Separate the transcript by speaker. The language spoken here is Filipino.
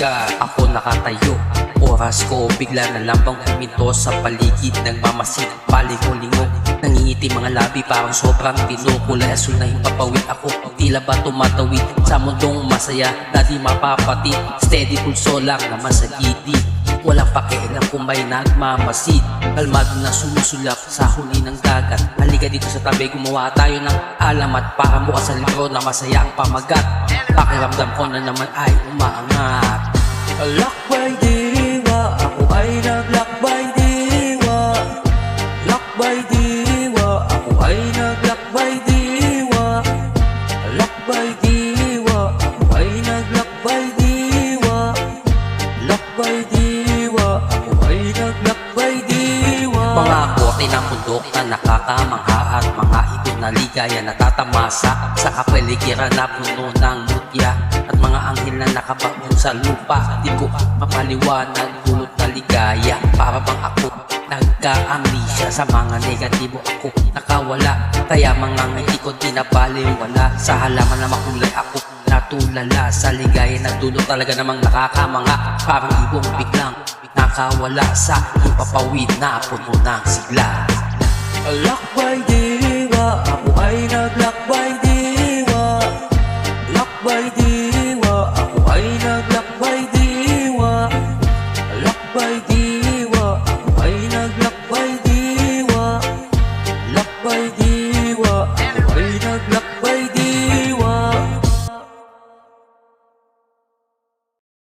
Speaker 1: umaga, ako nakatayo. Oras ko bigla na lambang huminto sa paligid. Nagmamasid, palingo-lingo, nangingiti mga labi parang sobrang tino. Kulay asul na hipapawid ako, tila ba tumatawid sa mundong masaya na di mapapatid. Steady pulso lang naman sa gidi, walang pakialam kung may nagmamasid. Kalmado na sumusulap sa huli ng dagat. Halika dito sa tabi, gumawa tayo ng alamat para mukha sa libro na masaya ang pamagat. Pakiramdam ko na naman ay umaangat. Lakbay diwa, ako ay naglakbay diwa. Lakbay diwa, ako ay naglakbay diwa. Lakbay diwa, ako ay naglakbay diwa. Lakbay diwa, ako ay naglakbay diwa. Mga kote ng bundok na nakakamangha at mga ibon na ligaya natatamasa sa kapaligiran na puno ng mutya at mga anghel na nakabaon sa lupa. Di ko mapaliwanag dulot na ligaya, para bang ako nagka-amnesia sa mga negatibo. Ako nakawala, kaya mga ngiti ko tinabaliwala. Sa halaman na makulay ako natulala, sa ligaya na dulot talaga namang nakakamanga. Parang ibong biglang nakawala sa hipapawid na puno ng sigla. Lakbay diwa, ako ay naglakbay diwa. Lakbay diwa, ako ay naglakbay diwa. Lakbay diwa.